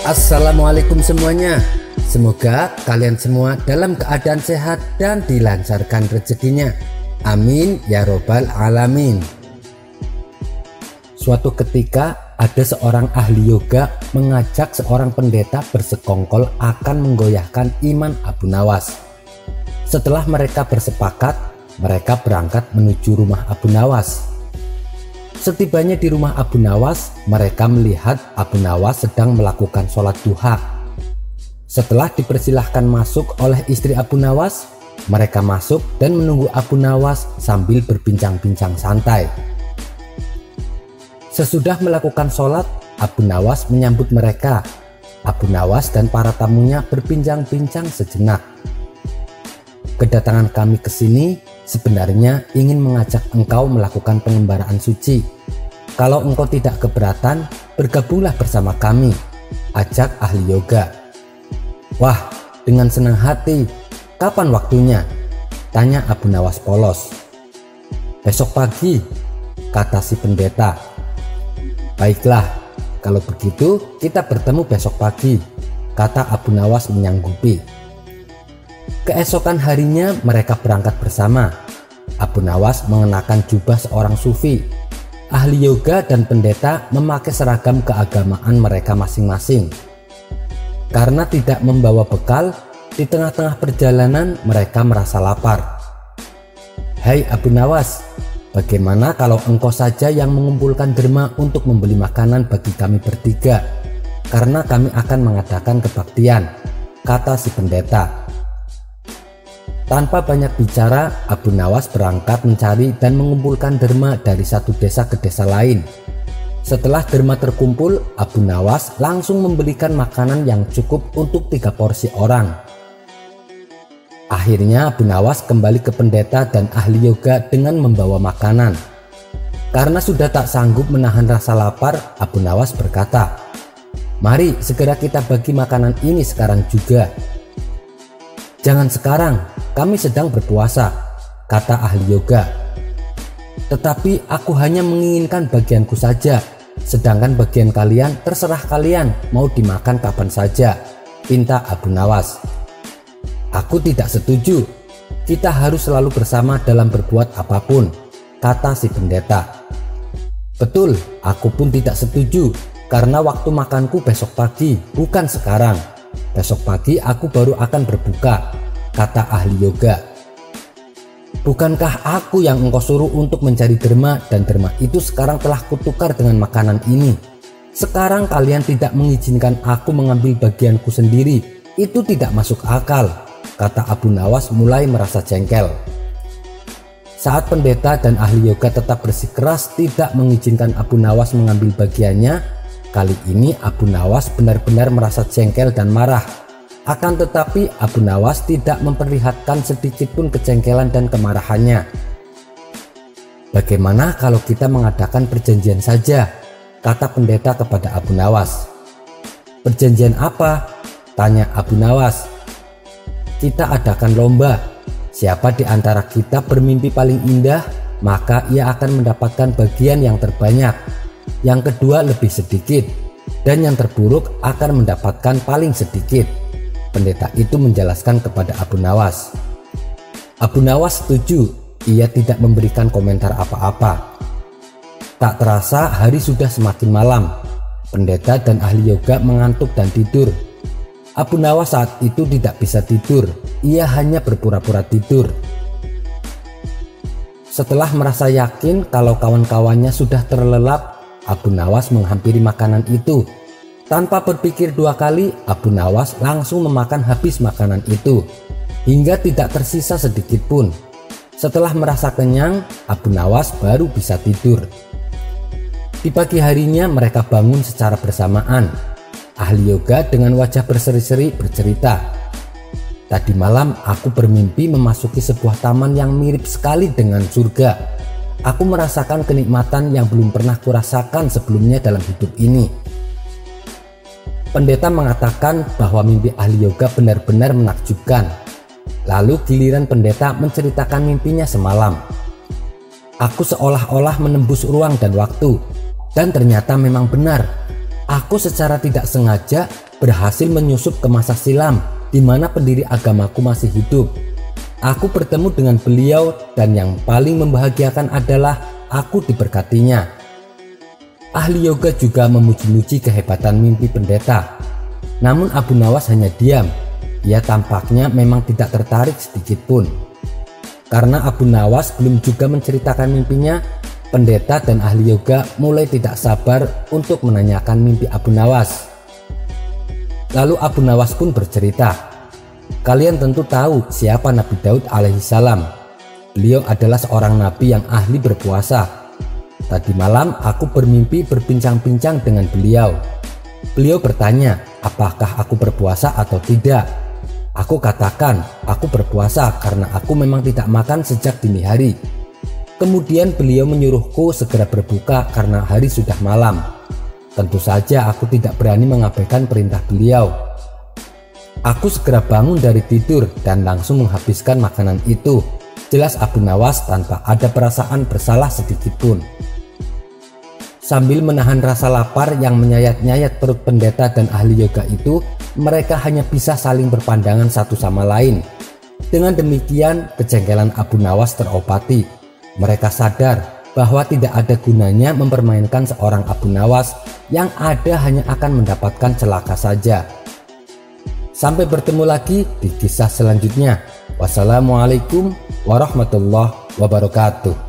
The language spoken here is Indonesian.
Assalamualaikum semuanya. Semoga kalian semua dalam keadaan sehat dan dilancarkan rezekinya. Amin ya robbal alamin. Suatu ketika ada seorang ahli yoga mengajak seorang pendeta bersekongkol akan menggoyahkan iman Abu Nawas. Setelah mereka bersepakat, mereka berangkat menuju rumah Abu Nawas. Setibanya di rumah Abu Nawas, mereka melihat Abu Nawas sedang melakukan sholat duha. Setelah dipersilahkan masuk oleh istri Abu Nawas, mereka masuk dan menunggu Abu Nawas sambil berbincang-bincang santai. Sesudah melakukan sholat, Abu Nawas menyambut mereka. Abu Nawas dan para tamunya berbincang-bincang sejenak. Kedatangan kami ke sini sebenarnya ingin mengajak engkau melakukan pengembaraan suci. Kalau engkau tidak keberatan, bergabunglah bersama kami, ajak ahli yoga. Wah, dengan senang hati. Kapan waktunya? Tanya Abu Nawas polos. Besok pagi, kata si pendeta. Baiklah, kalau begitu kita bertemu besok pagi, kata Abu Nawas menyanggupi. Keesokan harinya mereka berangkat bersama. Abu Nawas mengenakan jubah seorang sufi. Ahli yoga dan pendeta memakai seragam keagamaan mereka masing-masing. Karena tidak membawa bekal, di tengah-tengah perjalanan mereka merasa lapar. Hai Abu Nawas, bagaimana kalau engkau saja yang mengumpulkan derma untuk membeli makanan bagi kami bertiga? Karena kami akan mengadakan kebaktian, kata si pendeta. Tanpa banyak bicara, Abu Nawas berangkat mencari dan mengumpulkan derma dari satu desa ke desa lain. Setelah derma terkumpul, Abu Nawas langsung membelikan makanan yang cukup untuk 3 porsi orang. Akhirnya Abu Nawas kembali ke pendeta dan ahli yoga dengan membawa makanan. Karena sudah tak sanggup menahan rasa lapar, Abu Nawas berkata, "Mari segera kita bagi makanan ini sekarang juga." "Jangan sekarang, kami sedang berpuasa," kata ahli yoga. "Tetapi aku hanya menginginkan bagianku saja, sedangkan bagian kalian terserah kalian mau dimakan kapan saja," pinta Abu Nawas. "Aku tidak setuju, kita harus selalu bersama dalam berbuat apapun," kata si pendeta. "Betul, aku pun tidak setuju, karena waktu makanku besok pagi, bukan sekarang. Besok pagi aku baru akan berbuka," kata ahli yoga. "Bukankah aku yang engkau suruh untuk mencari derma dan derma itu sekarang telah kutukar dengan makanan ini? Sekarang kalian tidak mengizinkan aku mengambil bagianku sendiri, itu tidak masuk akal," kata Abu Nawas mulai merasa jengkel. Saat pendeta dan ahli yoga tetap bersikeras tidak mengizinkan Abu Nawas mengambil bagiannya, kali ini Abu Nawas benar-benar merasa jengkel dan marah. Akan tetapi Abu Nawas tidak memperlihatkan sedikit pun kejengkelan dan kemarahannya. "Bagaimana kalau kita mengadakan perjanjian saja?" kata pendeta kepada Abu Nawas. "Perjanjian apa?" tanya Abu Nawas. "Kita adakan lomba. Siapa di antara kita bermimpi paling indah, maka ia akan mendapatkan bagian yang terbanyak. Yang kedua lebih sedikit, dan yang terburuk akan mendapatkan paling sedikit." Pendeta itu menjelaskan kepada Abu Nawas. Abu Nawas setuju, ia tidak memberikan komentar apa-apa. Tak terasa hari sudah semakin malam. Pendeta dan ahli yoga mengantuk dan tidur. Abu Nawas saat itu tidak bisa tidur, ia hanya berpura-pura tidur. Setelah merasa yakin kalau kawan-kawannya sudah terlelap, Abu Nawas menghampiri makanan itu. Tanpa berpikir 2 kali, Abu Nawas langsung memakan habis makanan itu, hingga tidak tersisa sedikit pun. Setelah merasa kenyang, Abu Nawas baru bisa tidur. Di pagi harinya mereka bangun secara bersamaan. Ahli yoga dengan wajah berseri-seri bercerita, "Tadi malam aku bermimpi memasuki sebuah taman yang mirip sekali dengan surga. Aku merasakan kenikmatan yang belum pernah kurasakan sebelumnya dalam hidup ini." Pendeta mengatakan bahwa mimpi ahli yoga benar-benar menakjubkan. Lalu giliran pendeta menceritakan mimpinya semalam. "Aku seolah-olah menembus ruang dan waktu. Dan ternyata memang benar. Aku secara tidak sengaja berhasil menyusup ke masa silam di mana pendiri agamaku masih hidup. Aku bertemu dengan beliau dan yang paling membahagiakan adalah aku diberkatinya. Ahli yoga juga memuji-muji kehebatan mimpi pendeta. Namun Abu Nawas hanya diam. Ia tampaknya memang tidak tertarik sedikit pun. Karena Abu Nawas belum juga menceritakan mimpinya, pendeta dan ahli yoga mulai tidak sabar untuk menanyakan mimpi Abu Nawas. Lalu Abu Nawas pun bercerita, "Kalian tentu tahu siapa Nabi Daud alaihissalam. Beliau adalah seorang nabi yang ahli berpuasa. Tadi malam aku bermimpi berbincang-bincang dengan beliau. Beliau bertanya, apakah aku berpuasa atau tidak. Aku katakan, aku berpuasa karena aku memang tidak makan sejak dini hari. Kemudian beliau menyuruhku segera berbuka karena hari sudah malam. Tentu saja aku tidak berani mengabaikan perintah beliau. Aku segera bangun dari tidur dan langsung menghabiskan makanan itu." Jelas Abu Nawas tanpa ada perasaan bersalah sedikit pun. Sambil menahan rasa lapar yang menyayat-nyayat perut pendeta dan ahli yoga itu, mereka hanya bisa saling berpandangan satu sama lain. Dengan demikian, kejengkelan Abu Nawas terobati. Mereka sadar bahwa tidak ada gunanya mempermainkan seorang Abu Nawas yang ada hanya akan mendapatkan celaka saja. Sampai bertemu lagi di kisah selanjutnya. Wassalamualaikum warahmatullahi wabarakatuh.